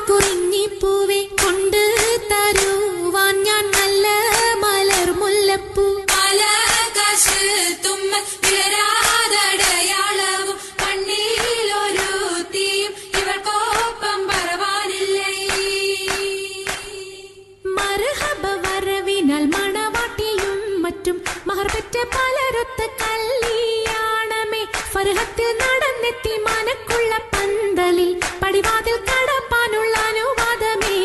കുറിഞ്ഞിപ്പൂവെ കൊണ്ട് തരുവാൻ ഞാൻ നല്ല മലർ മുല്ലപ്പൂ ആകാശ് തുമ്മ വിളരാതടയാളവും കണ്ണിലൊരു തീയും ഇവൾക്കൊപ്പം പറവാനില്ലേ. മർഹബ വരവിനാൽ മണവാട്ടിയും മറ്റും മഹർപെറ്റ പലരൊത്ത കല്യാണമേ ഫർഹത്തിൽ നടന്നെത്തി മനക്കുള്ള പന്തലിൽ പടിവാതിൽ കടപ്പാനുള്ള അനുവാദമേ.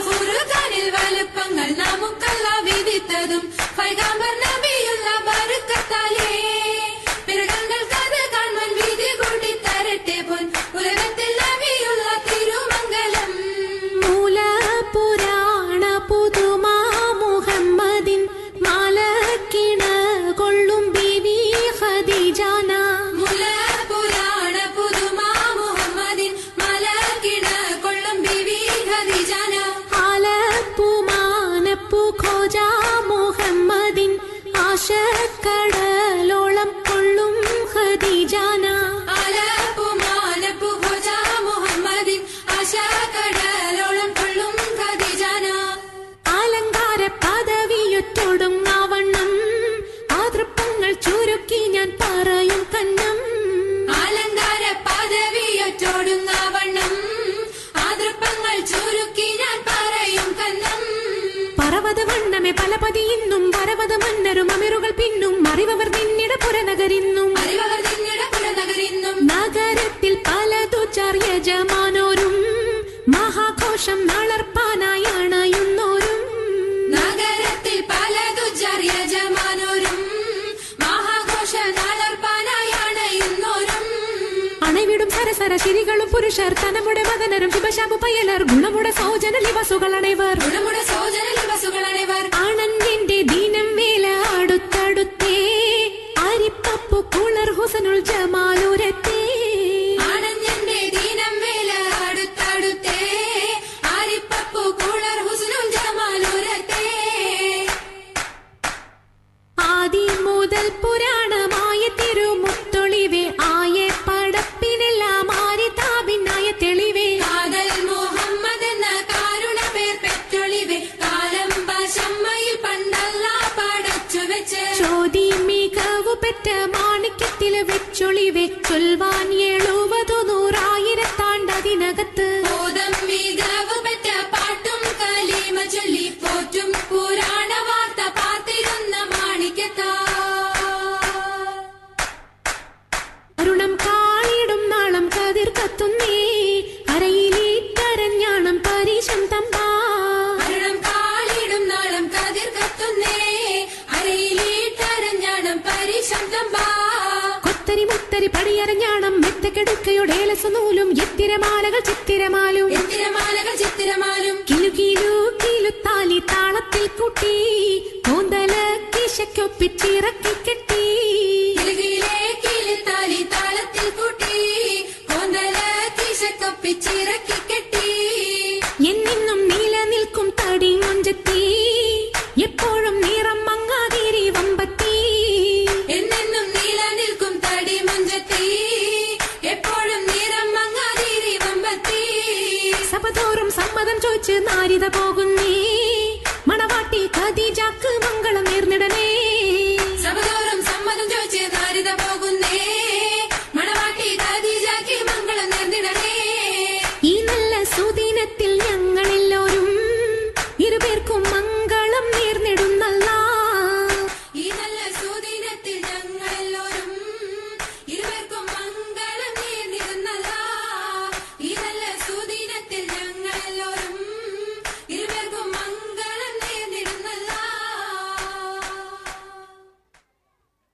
ഫുർഖാനിൽ വലുപ്പങ്ങൾ നമുക്കല്ല വിധിത്തതും പൈഗാംബർ നബിയുള്ള ബർക്കത്താലേ. പിറകങ്ങൾക്കത് കാണാൻ വിധി കൂടി തരട്ടെ പൊൻ ഉലകത്തിൽ നബിയുള്ള തിരുമംഗലം. മൂല പുരാണ പുതുമാ മുഹമ്മദിൻ മാലക്കിണ കൊള്ളും ബീവി ഖദീജാന. മുല പുരാണ പുതുമാ മുഹമ്മദിൻ മലക്കിണ കൊള്ളും ബിവി ഖദീജാന. ആലപ്പു മാനപ്പു ഖോജ മുഹമ്മദിൻ ആശക്കടലോളം കൊള്ളും ഖദീജാന. ആലപ്പു മാനപ്പു ഖോജ മുഹമ്മദിൻ ആശക്കടലോളം കൊള്ളും ഖദീജാന. അലങ്കാര പദവിയൊറ്റൊടുങ്ങാവണ്ണം ആതൃപ്പങ്ങൾ ചുരുക്കി ഞാൻ പറയും കന്നം. അലങ്കാര പദവിയൊറ്റോടുങ്ങാവണ്ണം ആതൃപ്പങ്ങൾ ചുരുക്കി ഞാൻ പറയും കന്നം. പർവ്വത വണ്ണമേ പലപതി ഇന്നും പർവ്വത മന്നരും അമിറുകൾ പിന്നും അറിവവർ നിന്നിട പുറനഗരിന്നും. അറിവർ നിന്നിട പുറനഗരിന്നും. നഗരത്തിൽ പലതു യജമാനോരും മഹാഘോഷം നളർപ്പാനായി അണയുന്നോരും. നഗരത്തിൽ പലതു യജമാനോരും മഹാഘോഷ നളർപ്പാനായി അണയുന്നോരും. അണവിടും സരസര ശിരികളും പുരുഷർ തനമുടെ മകനരും ശുഭശാപു പയലർ ഗുണമുട സൗജന ലിവസുകൾ അണൈവർ. ഗുണമുട സൗജന ലിവസുകൾ അണൈവർ. ആണന്യന്റെ ദീനം വേല അടുത്തടുത്തേ അരിപ്പപ്പു കുളർ ഹുസനുൽ ജമാലുരത്തേ. ആണഞ്ഞന്റെ ദീനം വേല അടുത്തടുത്തേ ആരിപ്പപ്പു കുളർ ഹുസ്നുൽ ജമാലുരത്തേ. ആദി മുതൽ പുരാണമായ തിരുമുത്തൊളിവേ ആയെ പടപ്പിനെല്ലാം ആരിതാപിന്നായ തെളിവേ. കാതൽ മുഹമ്മദ് എന്ന കാരുണ പേർ പെറ്റൊളിവേ കാലം പശമ്മയിൽ പണ്ടല്ല പടച്ചു വെച്ച്. ചോതി മികവു പെറ്റ മാണിക്യത്തിൽ വെച്ചൊളിവേ ചൊൽവാൻ 70,100,000 ബോധം മികവ് പെറ്റ പാട്ടും കലീമ ചൊല്ലി പോറ്റും പുരാണ വാർത്ത പാത്തിരുന്ന മാണിക്യത്താ. അരുണം കാളിടും നാളം കതിർ കത്തുന്നേ അരയിലേക്കരഞ്ഞാണം പരീശം തമ്പാ. അരുണം കാളിടും നാളം കതിർ കത്തുന്നേ അരയിലീട്ടരഞ്ഞാണം പരീശം തമ്പാ. കൊത്തരി മുത്തരി പടിയരഞ്ഞാണം മെത്തക്കെടുക്കയുടെ ഏലസനൂലും എത്തിരമാലകൾ ചിത്തിരമാലും. ചിത്തിരമാലകൾ ചിത്തിരമാലും. കിലു കിലു കിലുത്താലി താളത്തിൽ കൂട്ടി കൂന്തല കിശക്കൊപ്പിച്ചിറക്കി കെട്ടി. കിലുകിലേ കിലുത്താലി താളത്തിൽ കൂട്ടി കോന്തല കിശക്കൊപ്പിച്ചിറക്കി കെട്ടി. എന്നെന്നും നിലനിൽക്കും തടി മുഞ്ചത്തി എപ്പോഴും നിറം മങ്ങാതിരി വമ്പത്തി. എന്നെന്നും നിലനിൽക്കും തടി മുഞ്ചത്തി എപ്പോഴും നിറം മങ്ങാതിരി വമ്പത്തി. സഭതോറും സമ്മതം ചോദിച്ച് നാരിത പോകുന്നേ മണവാട്ടി ഖദീജക്ക് മംഗളം നേർന്നിടനേ. സഭതോറും സമ്മതം ചോദിച്ച് നാരിത പോകുന്നേ